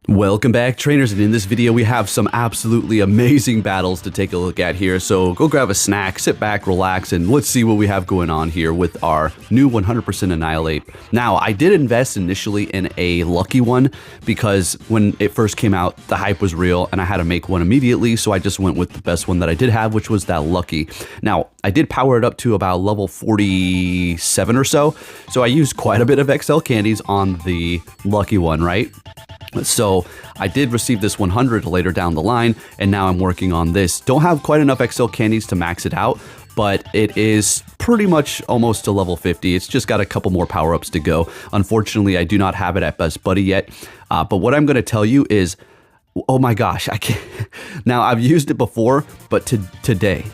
Welcome back, trainers, and in this video we have some absolutely amazing battles to take a look at here. So go grab a snack, sit back, relax, and let's see what we have going on here with our new 100% Annihilape. Now, I did invest initially in a lucky one because when it first came out, the hype was real and I had to make one immediately, so I just went with the best one that I did have, which was that lucky. Now, I did power it up to about level 47 or so I used quite a bit of XL candies on the lucky one, right? So I did receive this 100 later down the line, and now I'm working on this. Don't have quite enough XL candies to max it out, but it is pretty much almost to level 50. It's just got a couple more power-ups to go. Unfortunately, I do not have it at Best Buddy yet, but what I'm going to tell you is, oh my gosh, I can't. Now, I've used it before, but today,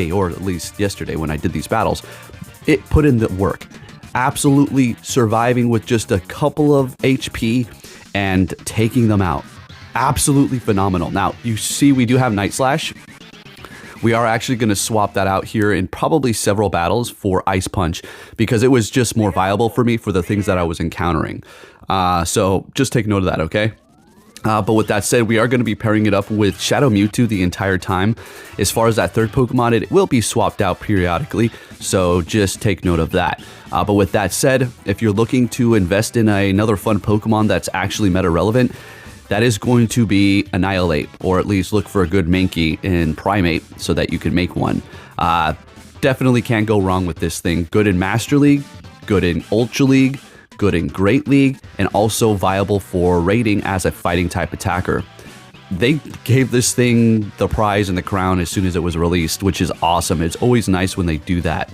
or at least yesterday when I did these battles, it put in the work. Absolutely surviving with just a couple of HP and taking them out. Absolutely phenomenal. Now, you see we do have Night Slash. We are actually going to swap that out here in probably several battles for Ice Punch because it was just more viable for me for the things that I was encountering. So just take note of that, okay? But with that said, we are going to be pairing it up with Shadow Mewtwo the entire time. As far as that third Pokemon, it will be swapped out periodically, so just take note of that. But with that said, if you're looking to invest in another fun Pokemon that's actually meta relevant, that is going to be Annihilape, or at least look for a good Mankey in Primate so that you can make one. Definitely can't go wrong with this thing. Good in Master League, good in Ultra League, good in Great League, and also viable for raiding as a fighting type attacker. They gave this thing the prize and the crown as soon as it was released, which is awesome. It's always nice when they do that.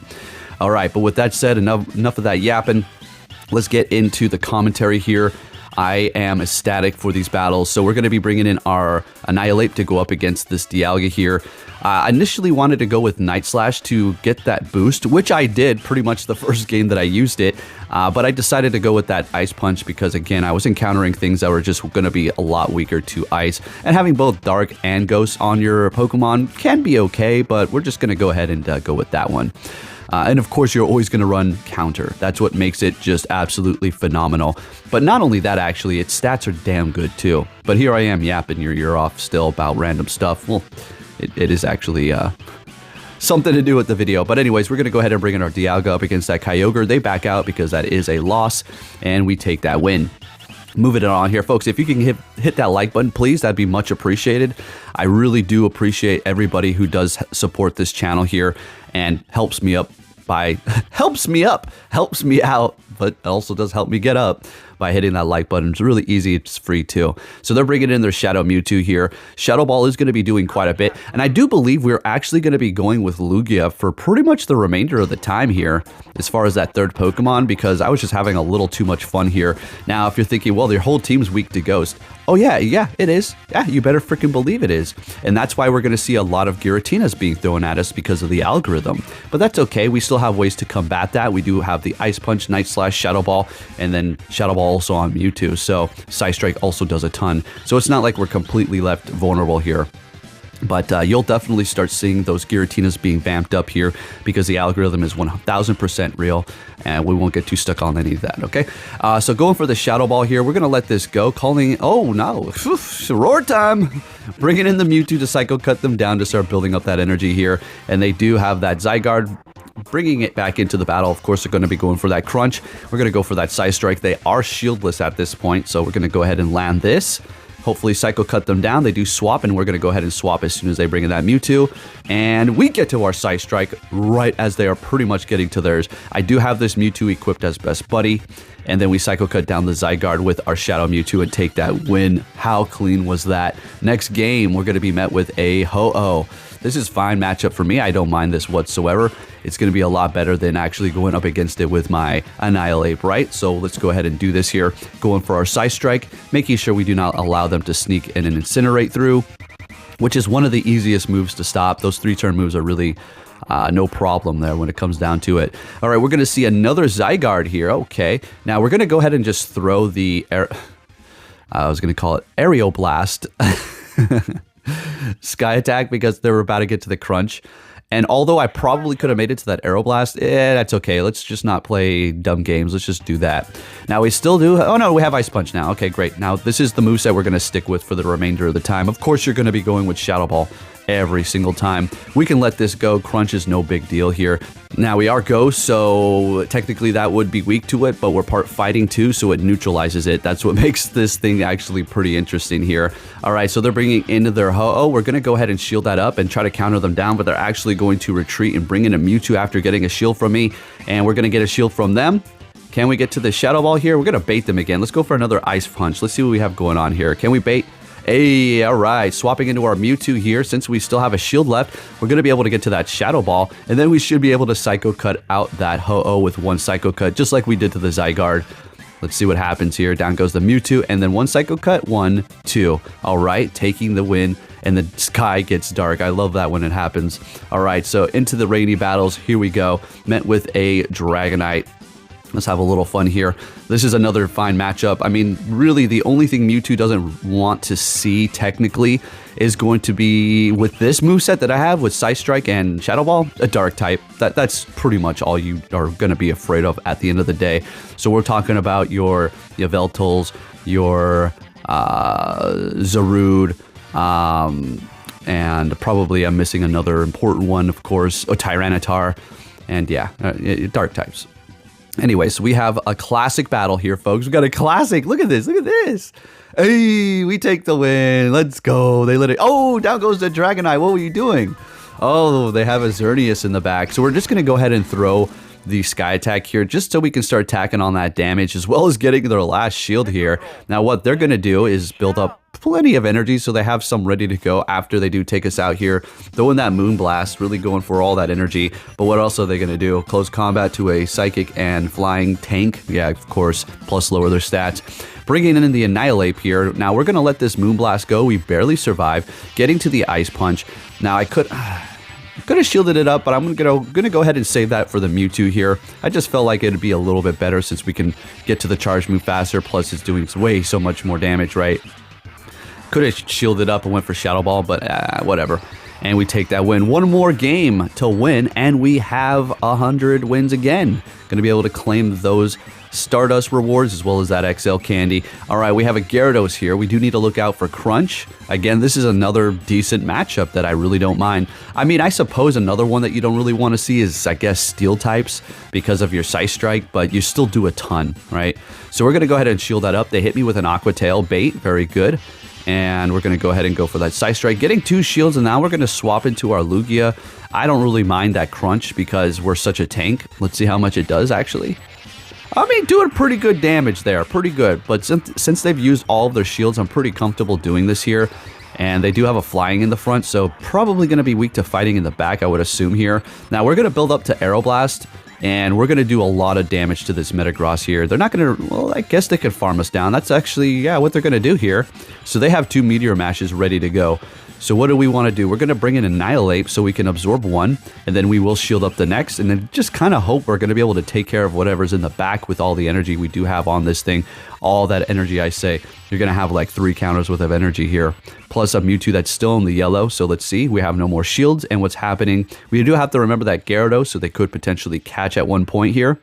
All right, but with that said, enough of that yapping. Let's get into the commentary here. I am ecstatic for these battles, so we're going to be bringing in our Annihilape to go up against this Dialga here. I initially wanted to go with Night Slash to get that boost, which I did pretty much the first game that I used it, but I decided to go with that Ice Punch because, again, I was encountering things that were just going to be a lot weaker to Ice, and having both Dark and Ghost on your Pokemon can be okay, but we're just going to go ahead and go with that one. And of course, you're always going to run counter. That's what makes it just absolutely phenomenal. But not only that, actually, its stats are damn good too. But here I am yapping your ear off still about random stuff. Well, it is actually something to do with the video. But anyways, we're going to go ahead and bring in our Dialga up against that Kyogre. They back out because that is a loss, and we take that win. Moving it on here, folks, if you can hit that like button, please, that'd be much appreciated. I really do appreciate everybody who does support this channel here and helps me out, but also does help me get up by hitting that like button. It's really easy. It's free too. So they're bringing in their Shadow Mewtwo here. Shadow Ball is going to be doing quite a bit. And I do believe we're actually going to be going with Lugia for pretty much the remainder of the time here as far as that third Pokemon, because I was just having a little too much fun here. Now, if you're thinking, well, their whole team's weak to Ghost. Oh, yeah, it is. Yeah, you better freaking believe it is. And that's why we're going to see a lot of Giratinas being thrown at us because of the algorithm. But that's okay. We still have ways to combat that. We do have the Ice Punch, Night Slash, Shadow Ball, and then Shadow Ball also on Mewtwo. So Psy Strike also does a ton. So it's not like we're completely left vulnerable here. But you'll definitely start seeing those Giratinas being vamped up here because the algorithm is 1000% real, and we won't get too stuck on any of that, okay? So going for the Shadow Ball here, we're going to let this go. Calling, oh no, roar time! Bringing in the Mewtwo to Psycho Cut them down to start building up that energy here, and they do have that Zygarde bringing it back into the battle. Of course, they're going to be going for that Crunch. We're going to go for that Psy Strike. They are shieldless at this point, so we're going to go ahead and land this. Hopefully Psycho Cut them down. They do swap, and we're going to go ahead and swap as soon as they bring in that Mewtwo. And we get to our Psy Strike right as they are pretty much getting to theirs. I do have this Mewtwo equipped as Best Buddy. And then we Psycho Cut down the Zygarde with our Shadow Mewtwo and take that win. How clean was that? Next game, we're going to be met with a Ho-Oh. This is fine matchup for me. I don't mind this whatsoever. It's going to be a lot better than actually going up against it with my Annihilape, right? So let's go ahead and do this here. Going for our Psy Strike, making sure we do not allow them to sneak in and Incinerate through, which is one of the easiest moves to stop. Those 3-turn moves are really no problem there when it comes down to it. All right, we're going to see another Zygarde here. Okay, now we're going to go ahead and just throw the... I was going to call it Aerial Blast. Sky Attack because they were about to get to the Crunch. And although I probably could have made it to that Aeroblast, that's okay. Let's just not play dumb games. Let's just do that. Now we still do... Oh, no, we have Ice Punch now. Okay, great. Now this is the moveset we're going to stick with for the remainder of the time. Of course, you're going to be going with Shadow Ball every single time. We can let this go. Crunch is no big deal here. Now we are Ghost, so technically that would be weak to it, but we're part fighting too, so it neutralizes it. That's what makes this thing actually pretty interesting here. All right, so they're bringing into their Ho-Oh. We're going to go ahead and shield that up and try to counter them down, but they're actually going to retreat and bring in a Mewtwo after getting a shield from me, and we're going to get a shield from them. Can we get to the Shadow Ball here? We're going to bait them again. Let's go for another Ice Punch. Let's see what we have going on here. Can we bait? Hey, all right, swapping into our Mewtwo here. Since we still have a shield left, we're going to be able to get to that Shadow Ball, and then we should be able to Psycho Cut out that Ho-Oh with one Psycho Cut, just like we did to the Zygarde. Let's see what happens here. Down goes the Mewtwo, and then one Psycho Cut, 1, 2. All right, taking the win, and the sky gets dark. I love that when it happens. All right, so into the rainy battles. Here we go. Met with a Dragonite. Let's have a little fun here. This is another fine matchup. I mean, really, the only thing Mewtwo doesn't want to see, technically, is going to be with this moveset that I have with Psy Strike and Shadow Ball, a Dark type. That's pretty much all you are going to be afraid of at the end of the day. So we're talking about your Yveltals, your Zarude, and probably I'm missing another important one, of course, a Tyranitar, and yeah, Dark types. Anyways, we have a classic battle here, folks. We got a classic. Look at this. Look at this. Hey, we take the win. Let's go. They let it. Oh, down goes the Dragonite. What were you doing? Oh, they have a Xerneas in the back. So we're just going to go ahead and throw the Sky Attack here just so we can start tacking on that damage as well as getting their last shield here. Now, what they're going to do is build up plenty of energy so they have some ready to go after they do take us out here. Throwing that Moonblast, really going for all that energy. But what else are they going to do? Close combat to a Psychic and Flying Tank. Yeah, of course, plus lower their stats. Bringing in the Annihilape here. Now, we're going to let this Moonblast go. We barely survived. Getting to the Ice Punch. Now, I could have shielded it up, but I'm gonna go ahead and save that for the Mewtwo here. I just felt like it'd be a little bit better since we can get to the charge move faster, plus it's doing way so much more damage, right? Could have shielded up and went for Shadow Ball, but whatever. And we take that win. One more game to win, and we have 100 wins again. Gonna be able to claim those Stardust rewards as well as that XL candy. All right, we have a Gyarados here. We do need to look out for Crunch. Again, this is another decent matchup that I really don't mind. I mean, I suppose another one that you don't really want to see is, I guess, Steel types because of your Psy Strike, but you still do a ton, right? So we're going to go ahead and shield that up. They hit me with an Aqua Tail bait. Very good. And we're going to go ahead and go for that Psy Strike. Getting 2 shields, and now we're going to swap into our Lugia. I don't really mind that Crunch because we're such a tank. Let's see how much it does, actually. I mean, doing pretty good damage there. Pretty good. But since they've used all of their shields, I'm pretty comfortable doing this here. And they do have a Flying in the front, so probably going to be weak to Fighting in the back, I would assume here. Now, we're going to build up to Aeroblast, and we're going to do a lot of damage to this Metagross here. They're not going to... Well, I guess they could farm us down. That's actually, yeah, what they're going to do here. So they have 2 Meteor Mashes ready to go. So what do we want to do? We're going to bring in Annihilape so we can absorb one, and then we will shield up the next, and then just kind of hope we're going to be able to take care of whatever's in the back with all the energy we do have on this thing. All that energy, I say. You're going to have like 3 counters worth of energy here, plus a Mewtwo that's still in the yellow. So let's see. We have no more shields, and what's happening? We do have to remember that Gyarados, so they could potentially catch at one point here.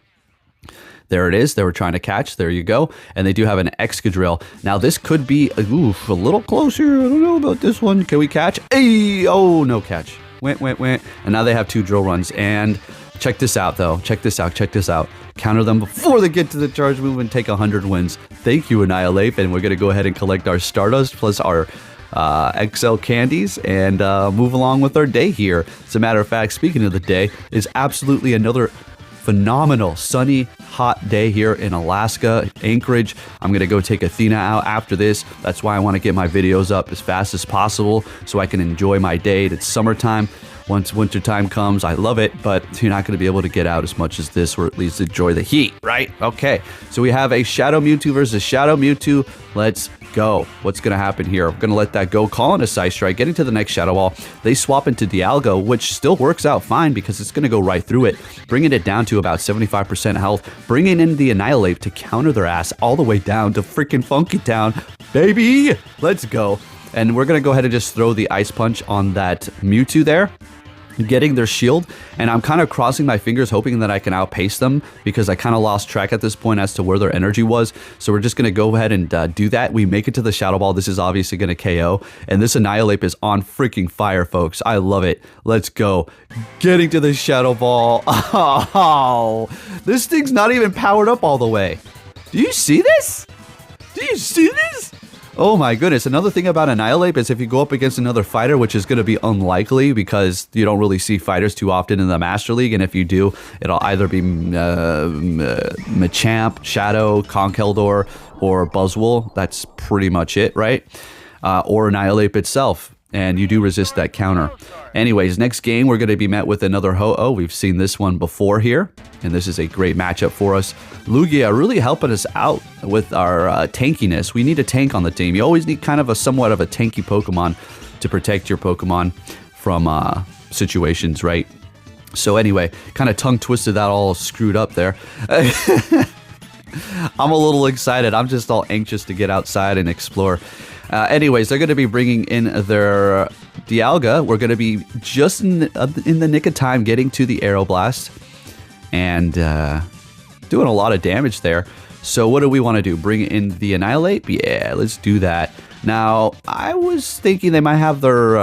There it is. They were trying to catch. There you go. And they do have an Excadrill. Now, this could be a little closer. I don't know about this one. Can we catch? Hey! Oh, no catch. Went. And now they have 2 drill runs. And check this out, though. Check this out. Counter them before they get to the charge move and take 100 wins. Thank you, Annihilape. And we're going to go ahead and collect our Stardust plus our XL candies and move along with our day here. As a matter of fact, speaking of the day, is absolutely another phenomenal sunny hot day here in Alaska, Anchorage. I'm gonna go take Athena out after this. That's why I want to get my videos up as fast as possible so I can enjoy my day. It's summertime. Once winter time comes, I love it, but you're not going to be able to get out as much as this, or at least enjoy the heat, right? Okay, so we have a Shadow Mewtwo versus Shadow Mewtwo. Let's go. What's going to happen here? I'm going to let that go, calling a Psy Strike, getting to the next Shadow Ball. They swap into Dialga, which still works out fine because it's going to go right through it, bringing it down to about 75% health, bringing in the Annihilape to counter their ass all the way down to freaking Funky Town. Baby, let's go. And we're going to go ahead and just throw the Ice Punch on that Mewtwo there. getting their shield, and I'm kind of crossing my fingers hoping that I can outpace them because I kind of lost track at this point as to where their energy was. So we're just going to go ahead and do that. We make it to the Shadow Ball. This is obviously going to KO, and this Annihilape is on freaking fire, folks. I love it. Let's go. Getting to the Shadow Ball. Oh, this thing's not even powered up all the way. Do you see this? Do you see this? Oh my goodness. Another thing about Annihilape is if you go up against another fighter, which is going to be unlikely because you don't really see fighters too often in the Master League, and if you do, it'll either be Machamp, Shadow, Conkeldurr, or Buzzwole. That's pretty much it, right? Or Annihilape itself. And you do resist that counter. Anyways, next game, we're going to be met with another Ho-Oh. We've seen this one before here, and this is a great matchup for us. Lugia really helping us out with our tankiness. We need a tank on the team. You always need kind of a somewhat of a tanky Pokemon to protect your Pokemon from situations, right? So anyway, kind of tongue twisted that all screwed up there. I'm a little excited. I'm just all anxious to get outside and explore. Anyways, they're going to be bringing in their Dialga. We're going to be just in the nick of time getting to the Aeroblast and doing a lot of damage there. So what do we want to do? Bring in the Annihilape? Yeah, let's do that. Now, I was thinking they might have their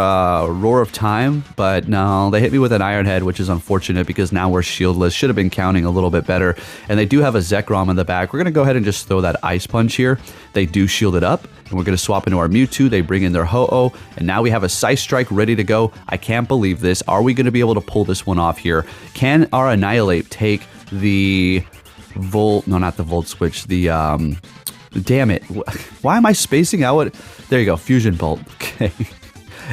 Roar of Time, but no, they hit me with an Iron Head, which is unfortunate because now we're shieldless. Should have been counting a little bit better. And they do have a Zekrom in the back. We're going to go ahead and just throw that Ice Punch here. They do shield it up, and we're going to swap into our Mewtwo. They bring in their Ho-Oh, and now we have a Psy Strike ready to go. I can't believe this. Are we going to be able to pull this one off here? Can our Annihilape take the Volt? No, not the Volt Switch. The damn it. Why am I spacing out? There you go. Fusion Bolt. Okay.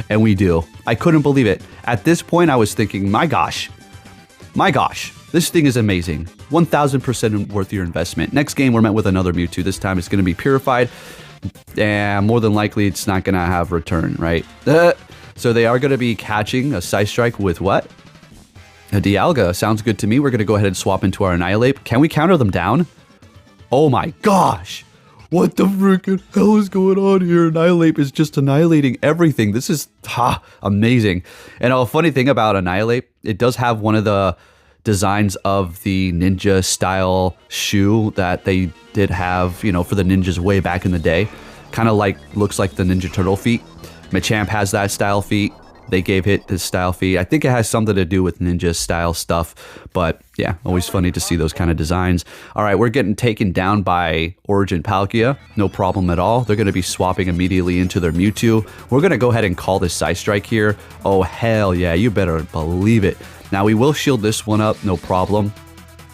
And we do. I couldn't believe it. At this point, I was thinking, my gosh, this thing is amazing. 1,000% worth your investment. Next game, we're met with another Mewtwo. This time, it's going to be purified. And more than likely, it's not going to have return, right? So they are going to be catching a Psy Strike with what? A Dialga. Sounds good to me. We're going to go ahead and swap into our Annihilape. Can we counter them down? Oh my gosh. What the freaking hell is going on here? Annihilape is just annihilating everything. This is amazing. And a funny thing about Annihilape, it does have one of the designs of the ninja style shoe that they did have, you know, for the ninjas way back in the day. Kind of like, looks like the Ninja Turtle feet. Machamp has that style feet. They gave it this style feet. I think it has something to do with ninja style stuff, but yeah, always funny to see those kind of designs. All right, we're getting taken down by Origin Palkia. No problem at all. They're going to be swapping immediately into their Mewtwo. We're going to go ahead and call this Psy Strike here. Oh, hell yeah, you better believe it. Now, we will shield this one up, no problem.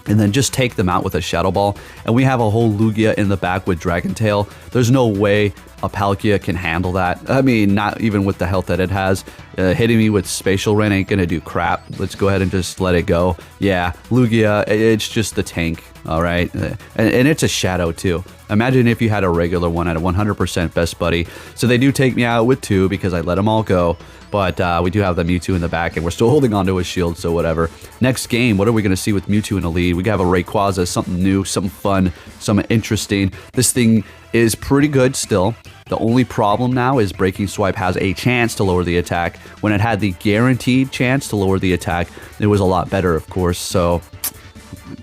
And then just take them out with a Shadow Ball. And we have a whole Lugia in the back with Dragon Tail. There's no way a Palkia can handle that. I mean, not even with the health that it has. Hitting me with Spatial Rain ain't gonna do crap. Let's go ahead and just let it go. Yeah, Lugia, it's just the tank, all right? And it's a Shadow too. Imagine if you had a regular one at a 100% Best Buddy. So they do take me out with 2 because I let them all go. But we do have the Mewtwo in the back, and we're still holding on to his shield, so whatever. Next game, what are we going to see with Mewtwo in the lead? We have a Rayquaza, something new, something fun, something interesting. This thing is pretty good still. The only problem now is Breaking Swipe has a chance to lower the attack. When it had the guaranteed chance to lower the attack, it was a lot better, of course. So,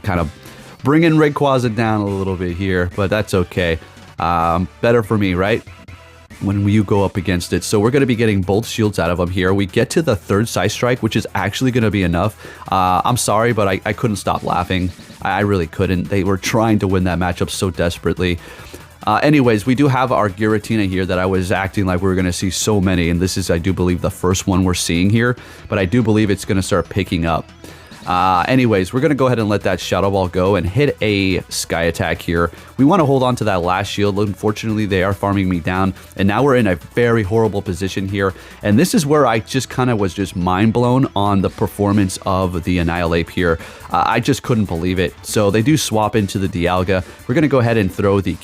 kind of bringing Rayquaza down a little bit here, but that's okay. Better for me, right? When you go up against it. So we're going to be getting both shields out of them here. We get to the third Psy Strike, which is actually going to be enough. I'm sorry, but I couldn't stop laughing. I really couldn't. They were trying to win that matchup so desperately. Anyways, we do have our Giratina here that I was acting like we were going to see so many. And this is, I do believe, the first one we're seeing here. But I do believe it's going to start picking up. Anyways, we're going to go ahead and let that Shadow Ball go and hit a Sky Attack here. We want to hold on to that last shield. Unfortunately, they are farming me down, and now we're in a very horrible position here. And this is where I just kind of was just mind blown on the performance of the Annihilape here. I just couldn't believe it. So they do swap into the Dialga. We're going to go ahead and throw the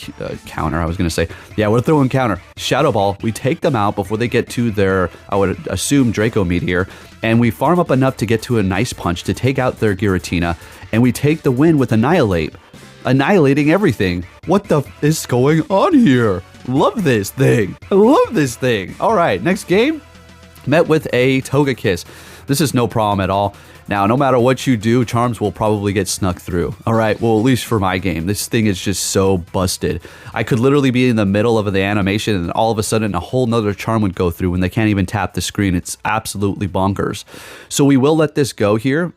counter. I was going to say, yeah, we're throwing counter. Shadow Ball. We take them out before they get to their, I would assume, Draco Meteor. And we farm up enough to get to a nice punch to take out their Giratina. And we take the win with Annihilape. Annihilating everything. What the is going on here? Love this thing. I love this thing. All right, next game. Met with a Togekiss. This is no problem at all. Now, no matter what you do, charms will probably get snuck through. All right, well, at least for my game. This thing is just so busted. I could literally be in the middle of the animation and all of a sudden a whole nother charm would go through when they can't even tap the screen. It's absolutely bonkers. So we will let this go here.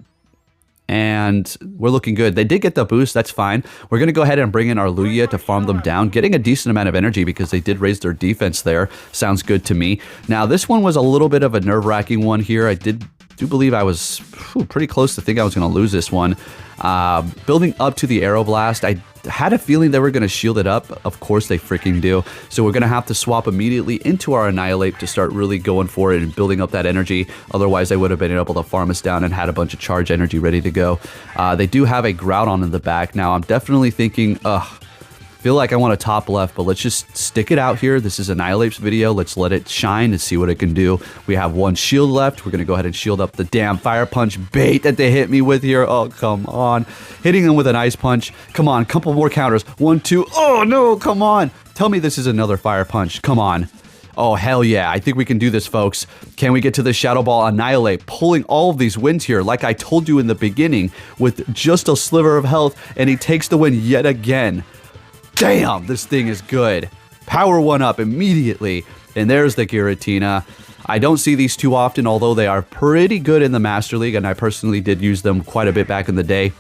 And we're looking good. They did get the boost. That's fine. We're going to go ahead and bring in our Lugia to farm them down, getting a decent amount of energy because they did raise their defense there. Sounds good to me. Now, this one was a little bit of a nerve-wracking one here. I do believe I was pretty close to think I was going to lose this one. Building up to the Aeroblast, I had a feeling they were going to shield it up. Of course they freaking do. So we're going to have to swap immediately into our Annihilape to start really going for it and building up that energy. Otherwise, I would have been able to farm us down and had a bunch of charge energy ready to go. They do have a Groudon in the back. Now, I'm definitely thinking, feel like I want to top left, but let's just stick it out here. This is Annihilape's video. Let's let it shine and see what it can do. We have one shield left. We're going to go ahead and shield up the damn Fire Punch bait that they hit me with here. Oh, come on. Hitting them with an Ice Punch. Come on, couple more counters. 1, 2. Oh, no, come on. Tell me this is another Fire Punch. Come on. Oh, hell yeah. I think we can do this, folks. Can we get to the Shadow Ball Annihilape? Pulling all of these wins here, like I told you in the beginning, with just a sliver of health, and he takes the win yet again. Damn, this thing is good. Power 1 up immediately. And there's the Giratina. I don't see these too often, although they are pretty good in the Master League, and I personally did use them quite a bit back in the day.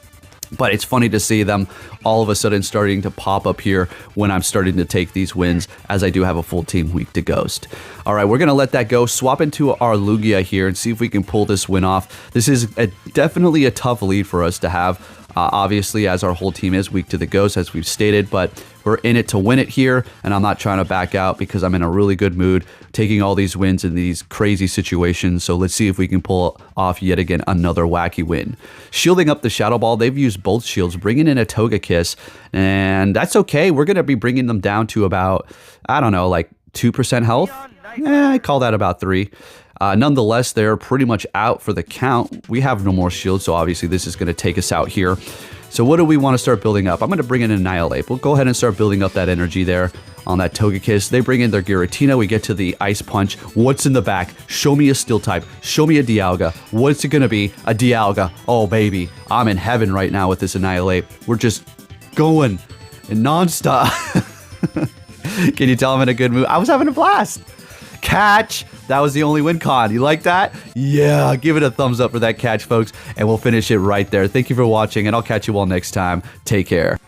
But it's funny to see them all of a sudden starting to pop up here when I'm starting to take these wins, as I do have a full team weak to Ghost. All right, we're going to let that go. Swap into our Lugia here and see if we can pull this win off. This is definitely a tough lead for us to have. Obviously, as our whole team is weak to the Ghost, as we've stated, but we're in it to win it here, and I'm not trying to back out because I'm in a really good mood, taking all these wins in these crazy situations. So let's see if we can pull off yet again another wacky win. Shielding up the Shadow Ball, they've used both shields, bringing in a Togekiss, and that's okay. We're going to be bringing them down to about, I don't know, like 2% health. I call that about 3. Nonetheless, they're pretty much out for the count. We have no more shields, so obviously this is going to take us out here. So what do we want to start building up? I'm going to bring in an Annihilape. We'll go ahead and start building up that energy there on that Togekiss. They bring in their Giratina. We get to the Ice Punch. What's in the back? Show me a Steel type. Show me a Dialga. What's it going to be? A Dialga. Oh, baby. I'm in heaven right now with this Annihilape. We're just going nonstop. Can you tell I'm in a good mood? I was having a blast. Catch. That was the only win con. You like that? Yeah, give it a thumbs up for that catch, folks, and we'll finish it right there. Thank you for watching, and I'll catch you all next time. Take care.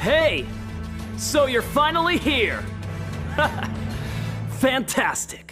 Hey! So you're finally here! Fantastic!